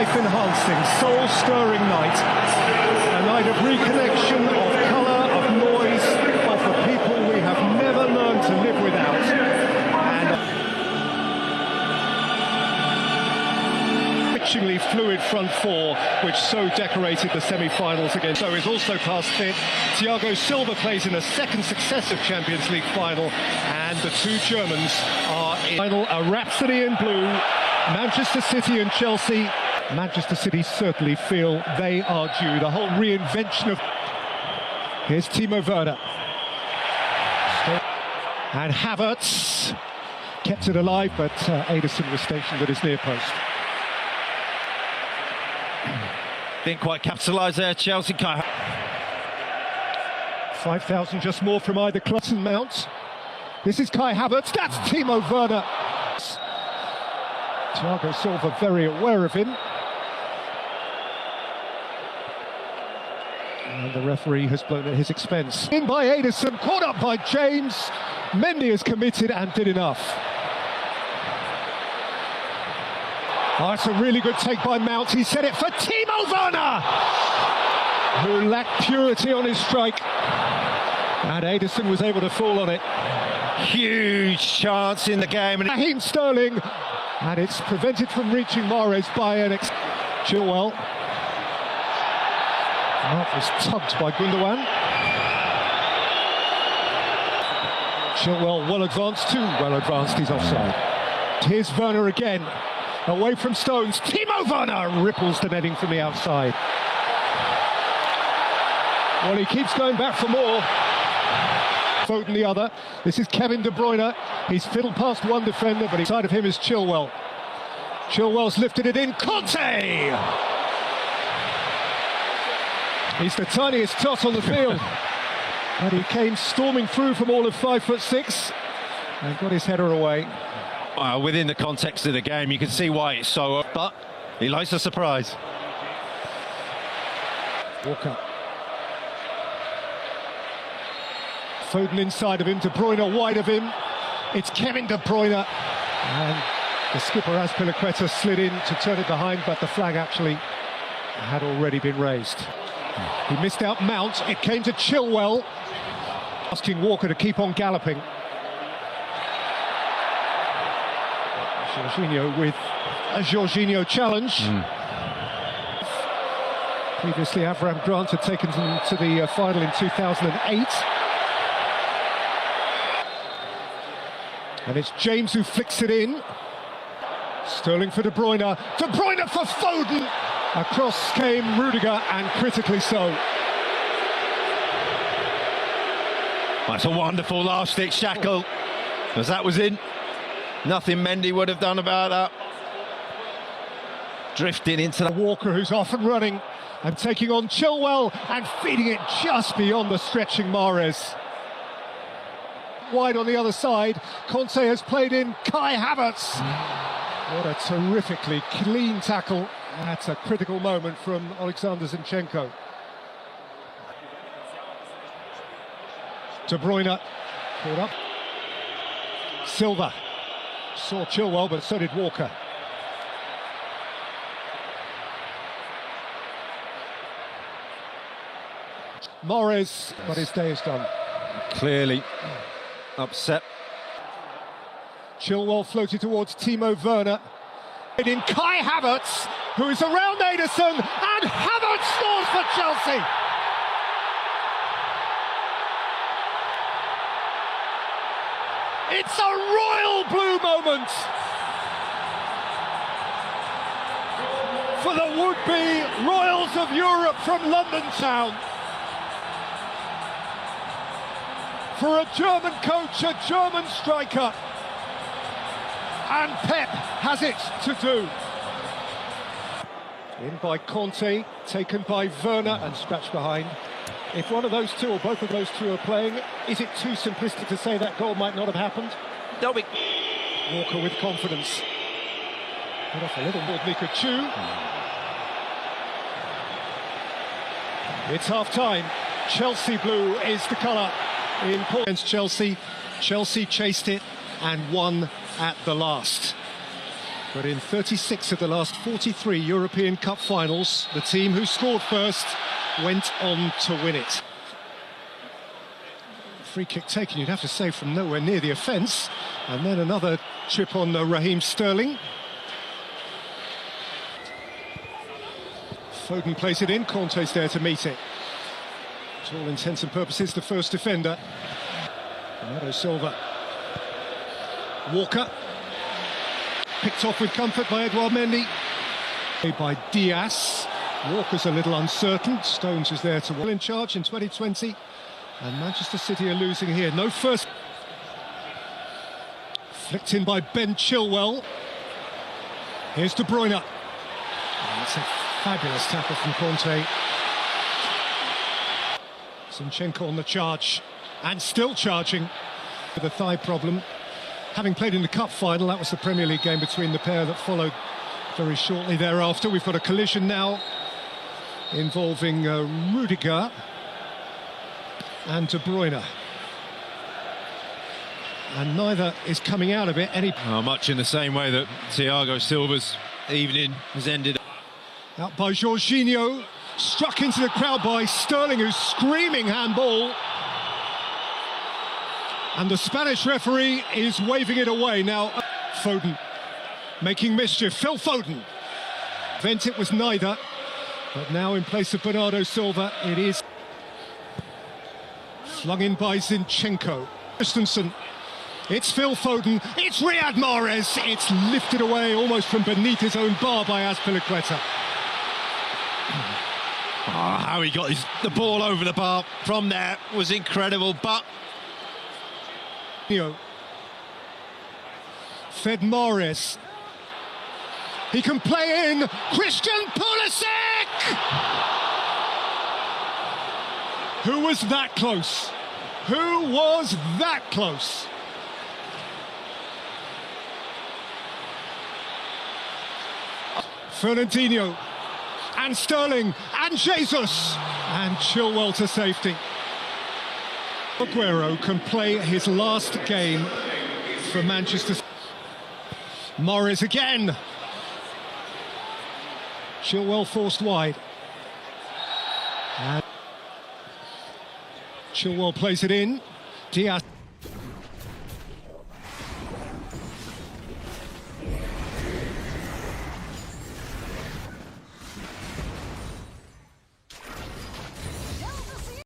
life-enhancing, soul-stirring night. A night of reconnection, of colour, of noise, of the people we have never learned to live without. And a fluid front four, which so decorated the semi-finals again. So is also past fit. Thiago Silva plays in a second successive Champions League final, and the two Germans are in final. A rhapsody in blue. Manchester City and Chelsea. Manchester City certainly feel they are due. The whole reinvention of... Here's Timo Werner. And Havertz kept it alive, but Ederson was stationed at his near post. Didn't quite capitalise there, Chelsea. 5,000 just more from either club and Mount. This is Kai Havertz, that's Timo Werner. Thiago Silva very aware of him. And the referee has blown at his expense. In by Ederson, caught up by James. Mendy is committed and did enough. Oh, it's a really good take by Mount. He set it for Timo Werner, who lacked purity on his strike. And Ederson was able to fall on it. Huge chance in the game. Raheem Sterling. And it's prevented from reaching Mahrez by an Chilwell. That was tugged by Gundogan. Chilwell well advanced, too well advanced, he's offside. Here's Werner again. Away from Stones, Timo Werner ripples the netting from the outside. Well, he keeps going back for more. Foden the other. This is Kevin De Bruyne. He's fiddled past one defender, but inside of him is Chilwell. Chilwell's lifted it in. Conte! He's the tiniest tot on the field. But he came storming through from all of 5'6" and got his header away. Within the context of the game, you can see why it's so... But he likes a surprise. Walker. Foden inside of him, De Bruyne wide of him. It's Kevin De Bruyne. And the skipper Azpilicueta slid in to turn it behind, but the flag actually had already been raised. He missed out Mount. It came to Chilwell, asking Walker to keep on galloping. Jorginho with a Jorginho challenge. Previously, Avram Grant had taken them to the final in 2008. And it's James who flicks it in. Sterling for De Bruyne. De Bruyne for Foden. Across came Rudiger, and critically so. That's a wonderful last-ditch shackle, as that was in. Nothing Mendy would have done about that. Drifting into the... Walker, who's off and running and taking on Chilwell and feeding it just beyond the stretching Mahrez. Wide on the other side, Conte has played in Kai Havertz. What a terrifically clean tackle. That's a critical moment from Alexander Zinchenko. De Bruyne caught up. Silva saw Chilwell, but so did Walker. Mahrez, but his day is done. Clearly upset. Chilwell floated towards Timo Werner. In Kai Havertz, who is around Ederson, and Havertz scores for Chelsea. It's a royal blue moment for the would-be Royals of Europe from London town. For a German coach, a German striker. And Pep has it to do. In by Conte, taken by Werner and scratched behind. If one of those two or both of those two are playing, is it too simplistic to say that goal might not have happened? No, Walker with confidence. Put off a little more than he could chew. It's half-time. Chelsea blue is the colour against Chelsea. Chelsea chased it and won at the last. But in 36 of the last 43 European Cup finals, the team who scored first went on to win it. Free kick taken, you'd have to say, from nowhere near the offence. And then another chip on Raheem Sterling. Foden plays it in, Conte's there to meet it. To all intents and purposes, the first defender. Bernardo Silva. Walker. Picked off with comfort by Edouard Mendy. By Diaz. Walker's a little uncertain. Stones is there to well in charge in 2020. And Manchester City are losing here. No first. Flicked in by Ben Chilwell. Here's De Bruyne. And that's a fabulous tackle from Conte. Zinchenko on the charge. And still charging. With a thigh problem. Having played in the cup final, that was the Premier League game between the pair that followed very shortly thereafter. We've got a collision now involving Rudiger and De Bruyne. And neither is coming out of it any... Much in the same way that Thiago Silva's evening has ended. Out by Jorginho, struck into the crowd by Sterling, who's screaming handball. And the Spanish referee is waving it away. Now, Foden making mischief. Phil Foden. Vent it was neither. But now in place of Bernardo Silva, it is flung in by Zinchenko. Christensen. It's Phil Foden. It's Riyad Mahrez. It's lifted away almost from beneath his own bar by Azpilicueta. How he got the ball over the bar from there was incredible, but... Fed Mahrez. He can play in. Christian Pulisic! Who was that close? Who was that close? Fernandinho and Sterling and Jesus and Chilwell to safety. Aguero can play his last game for Manchester City. Mahrez again. Chilwell forced wide. And Chilwell plays it in. Diaz.